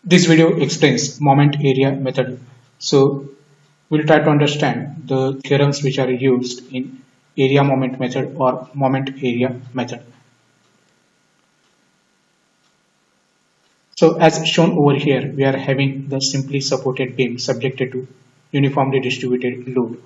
This video explains moment area method. So we'll try to understand the theorems which are used in area moment method or moment area method. So as shown over here, we are having the simply supported beam subjected to uniformly distributed load.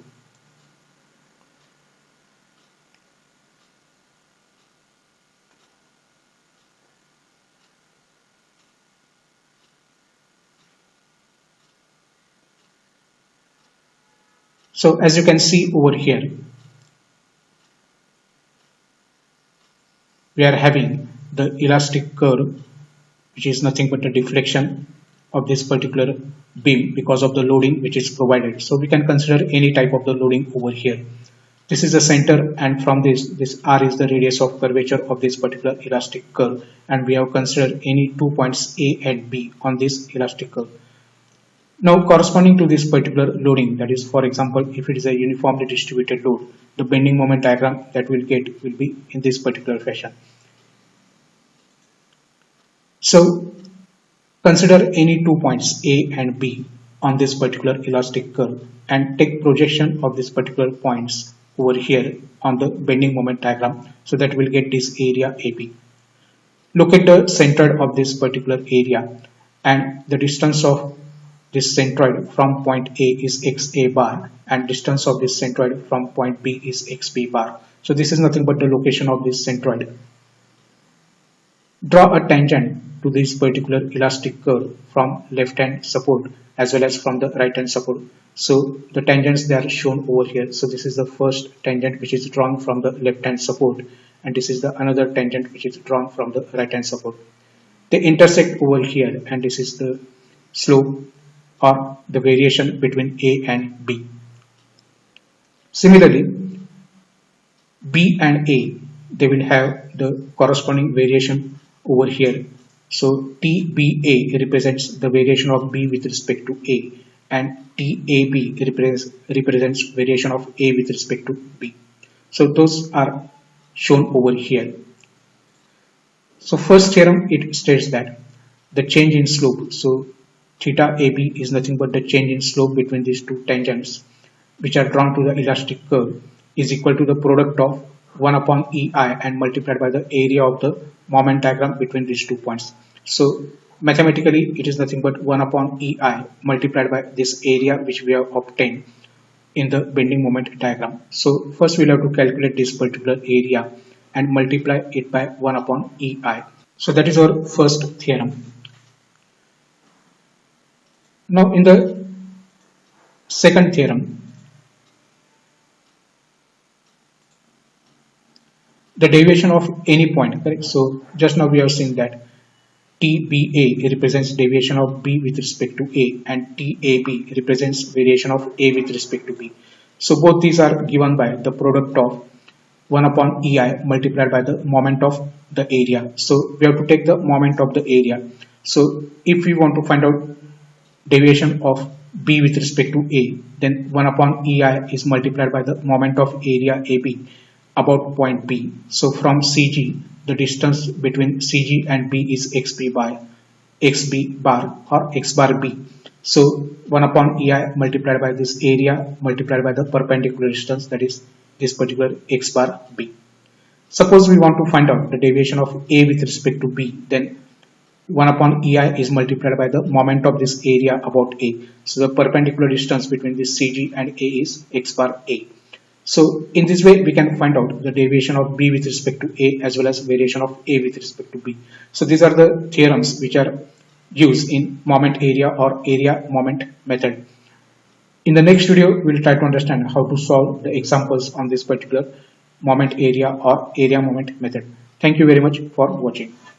So as you can see over here, we are having the elastic curve, which is nothing but a deflection of this particular beam because of the loading which is provided. So we can consider any type of the loading over here. This is the center, and from this R is the radius of curvature of this particular elastic curve, and we have considered any 2 points A and B on this elastic curve. Now corresponding to this particular loading, that is, for example, if it is a uniformly distributed load, the bending moment diagram that we'll get will be in this particular fashion. So consider any 2 points A and B on this particular elastic curve and take projection of these particular points over here on the bending moment diagram, so that we'll get this area AB. Look at the centroid of this particular area, and the distance of this centroid from point A is XA bar, and distance of this centroid from point B is XB bar. So this is nothing but the location of this centroid. Draw a tangent to this particular elastic curve from left hand support as well as from the right hand support. So the tangents, they are shown over here. So this is the first tangent which is drawn from the left hand support, and this is the another tangent which is drawn from the right hand support. They intersect over here, and this is the slope or the variation between A and B. Similarly, B and A, they will have the corresponding variation over here. So TBA represents the variation of B with respect to A, and TAB represents variation of A with respect to B. So those are shown over here. So first theorem, it states that the change in slope, so theta AB is nothing but the change in slope between these two tangents which are drawn to the elastic curve, is equal to the product of 1 upon EI and multiplied by the area of the moment diagram between these 2 points. So mathematically it is nothing but 1 upon EI multiplied by this area which we have obtained in the bending moment diagram. So first we'll have to calculate this particular area and multiply it by 1 upon EI. So that is our first theorem. Now in the second theorem, the deviation of any point, correct? So just now we have seen that TBA represents deviation of B with respect to A, and TAB represents variation of A with respect to B. So both these are given by the product of 1 upon EI multiplied by the moment of the area. So we have to take the moment of the area. So if we want to find out deviation of B with respect to A, then 1 upon EI is multiplied by the moment of area AB about point B. So from CG, the distance between CG and B is XB bar or X bar B. So 1 upon EI multiplied by this area multiplied by the perpendicular distance, that is this particular X bar B. Suppose we want to find out the deviation of A with respect to B, then 1 upon EI is multiplied by the moment of this area about A. So the perpendicular distance between this CG and A is X bar A. So in this way we can find out the deviation of B with respect to A as well as variation of A with respect to B. So these are the theorems which are used in moment area or area moment method. In the next video we will try to understand how to solve the examples on this particular moment area or area moment method. Thank you very much for watching.